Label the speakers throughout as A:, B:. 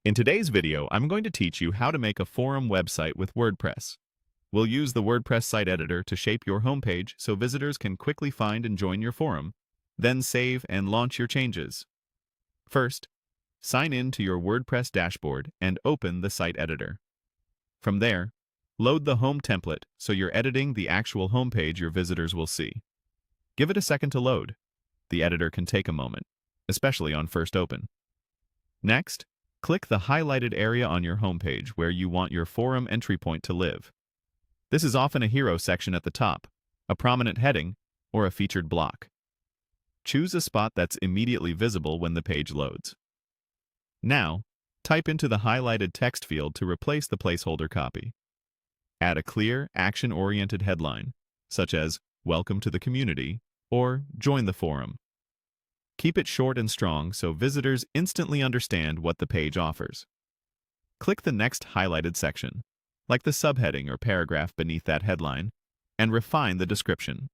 A: In today's video, I'm going to teach you how to make a forum website with WordPress. We'll use the WordPress site editor to shape your homepage so visitors can quickly find and join your forum, then save and launch your changes. First, sign in to your WordPress dashboard and open the site editor. From there, load the home template so you're editing the actual homepage your visitors will see. Give it a second to load. The editor can take a moment, especially on first open. Next, click the highlighted area on your homepage where you want your forum entry point to live. This is often a hero section at the top, a prominent heading, or a featured block. Choose a spot that's immediately visible when the page loads. Now, type into the highlighted text field to replace the placeholder copy. Add a clear, action-oriented headline, such as "Welcome to the community" or "Join the forum." Keep it short and strong so visitors instantly understand what the page offers. Click the next highlighted section, like the subheading or paragraph beneath that headline, and refine the description.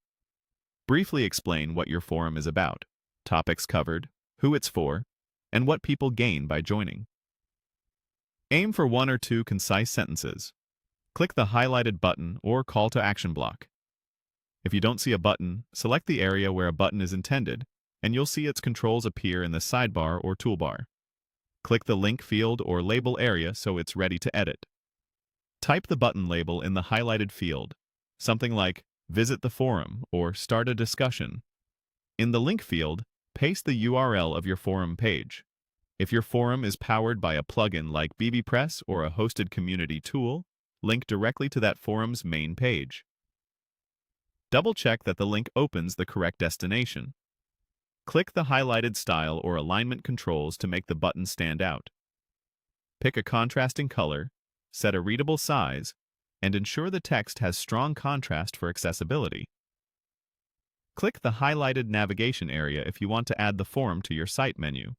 A: Briefly explain what your forum is about, topics covered, who it's for, and what people gain by joining. Aim for 1 or 2 concise sentences. Click the highlighted button or call to action block. If you don't see a button, select the area where a button is intended, and you'll see its controls appear in the sidebar or toolbar. Click the link field or label area so it's ready to edit. Type the button label in the highlighted field, something like "Visit the forum" or "Start a discussion." In the link field, paste the URL of your forum page. If your forum is powered by a plugin like Wordpress or a hosted community tool, link directly to that forum's main page. Double-check that the link opens the correct destination. Click the highlighted style or alignment controls to make the button stand out. Pick a contrasting color, set a readable size, and ensure the text has strong contrast for accessibility. Click the highlighted navigation area if you want to add the forum to your site menu.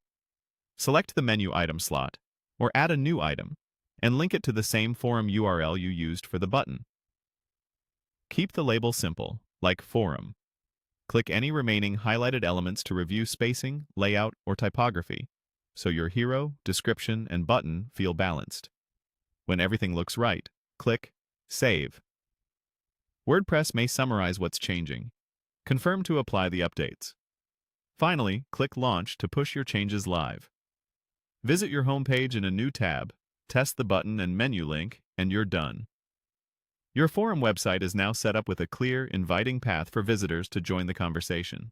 A: Select the menu item slot, or add a new item, and link it to the same forum URL you used for the button. Keep the label simple, like "Forum." Click any remaining highlighted elements to review spacing, layout, or typography, so your hero, description, and button feel balanced. When everything looks right, click Save. WordPress may summarize what's changing. Confirm to apply the updates. Finally, click Launch to push your changes live. Visit your homepage in a new tab, test the button and menu link, and you're done. Your forum website is now set up with a clear, inviting path for visitors to join the conversation.